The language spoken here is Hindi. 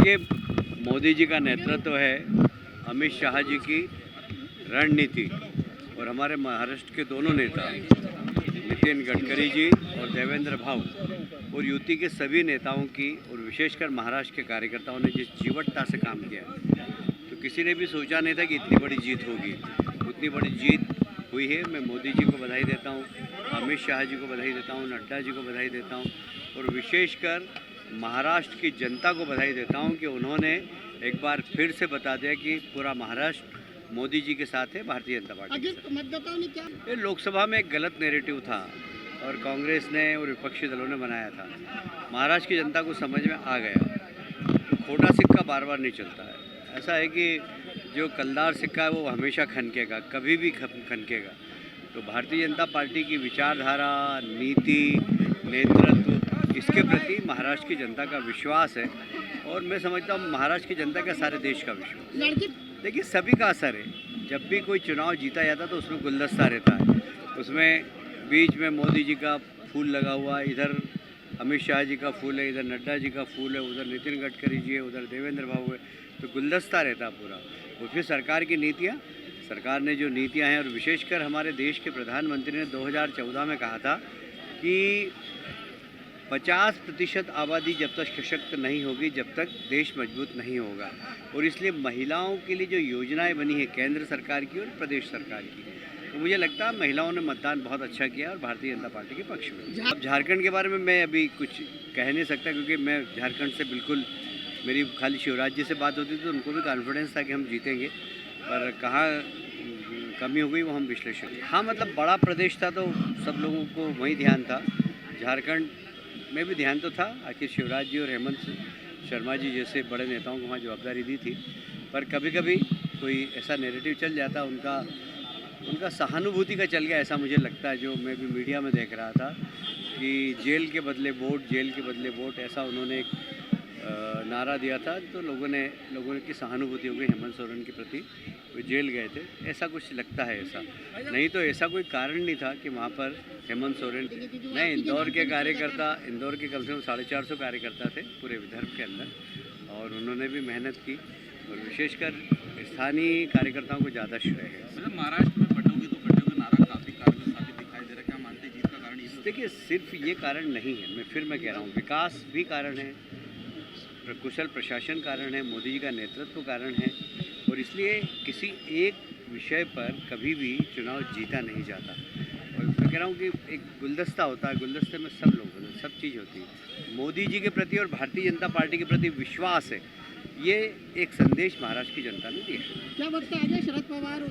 देखिए, मोदी जी का नेतृत्व है, अमित शाह जी की रणनीति और हमारे महाराष्ट्र के दोनों नेता नितिन गडकरी जी और देवेंद्र भाऊ और यूपी के सभी नेताओं की और विशेषकर महाराष्ट्र के कार्यकर्ताओं ने जिस जीवटता से काम किया, तो किसी ने भी सोचा नहीं था कि इतनी बड़ी जीत होगी। उतनी बड़ी जीत हुई है। मैं मोदी जी को बधाई देता हूँ, अमित शाह जी को बधाई देता हूँ, नड्डा जी को बधाई देता हूँ और विशेषकर महाराष्ट्र की जनता को बधाई देता हूँ कि उन्होंने एक बार फिर से बता दिया कि पूरा महाराष्ट्र मोदी जी के साथ है, भारतीय जनता पार्टी के साथ। मतदाताओं ने क्या ये लोकसभा में एक गलत नैरेटिव था और कांग्रेस ने और विपक्षी दलों ने बनाया था। महाराष्ट्र की जनता को समझ में आ गया, खोटा सिक्का बार बार नहीं चलता है। ऐसा है कि जो कलदार सिक्का है वो हमेशा खनकेगा, कभी भी खनकेगा। तो भारतीय जनता पार्टी की विचारधारा, नीति, नेतृत्व, इसके प्रति महाराष्ट्र की जनता का विश्वास है और मैं समझता हूँ महाराष्ट्र की जनता का सारे देश का विश्वास। देखिए, सभी का असर है। जब भी कोई चुनाव जीता जाता तो उसमें गुलदस्ता रहता है, उसमें बीच में मोदी जी का फूल लगा हुआ है, इधर अमित शाह जी का फूल है, इधर नड्डा जी का फूल है, उधर नितिन गडकरी जी है, उधर देवेंद्र भाऊ है, तो गुलदस्ता रहता पूरा। और फिर सरकार की नीतियाँ, सरकार ने जो नीतियाँ हैं और विशेषकर हमारे देश के प्रधानमंत्री ने 2014 में कहा था कि 50% आबादी जब तक सशक्त नहीं होगी, जब तक देश मजबूत नहीं होगा। और इसलिए महिलाओं के लिए जो योजनाएं बनी है केंद्र सरकार की और प्रदेश सरकार की, तो मुझे लगता है महिलाओं ने मतदान बहुत अच्छा किया और भारतीय जनता पार्टी के पक्ष में। अब झारखंड के बारे में मैं अभी कुछ कह नहीं सकता क्योंकि मैं झारखंड से बिल्कुल, मेरी खाली शिवराज जी से बात होती थी तो उनको भी कॉन्फिडेंस था कि हम जीतेंगे, पर कहाँ कमी हो गई वो हम विश्लेषण। हाँ, मतलब बड़ा प्रदेश था तो सब लोगों को वही ध्यान था। झारखंड में भी ध्यान तो था, आखिर शिवराज जी और हेमंत शर्मा जी जैसे बड़े नेताओं को वहाँ जवाबदारी दी थी, पर कभी कभी कोई ऐसा नैरेटिव चल जाता, उनका सहानुभूति का चल गया, ऐसा मुझे लगता है। जो मैं भी मीडिया में देख रहा था कि जेल के बदले वोट, जेल के बदले वोट, ऐसा उन्होंने एक नारा दिया था, तो लोगों की सहानुभूति हो गई हेमंत सोरेन के प्रति, वो जेल गए थे, ऐसा कुछ लगता है। ऐसा नहीं तो ऐसा कोई कारण नहीं था कि वहाँ पर हेमंत सोरेन नहीं, इंदौर के कार्यकर्ता, इंदौर के कम से कम 450 कार्यकर्ता थे पूरे विदर्भ के अंदर और उन्होंने भी मेहनत की और विशेषकर स्थानीय कार्यकर्ताओं को ज़्यादा श्रेय है। महाराष्ट्र में बटोगी तो बटोगी नारा काफ़ी कारगर साबित दिखाई दे रहा है, क्या मानते जीत का कारण? देखिए, सिर्फ ये कारण नहीं है, मैं कह रहा हूँ, विकास भी कारण है, कुशल प्रशासन कारण है, मोदी जी का नेतृत्व कारण है और इसलिए किसी एक विषय पर कभी भी चुनाव जीता नहीं जाता। और मैं कह रहा हूँ कि एक गुलदस्ता होता है, गुलदस्ते में सब लोग होते हैं, सब चीज़ होती है। मोदी जी के प्रति और भारतीय जनता पार्टी के प्रति विश्वास है, ये एक संदेश महाराष्ट्र की जनता ने दिया है। क्या वक्त आ गया शरद पवार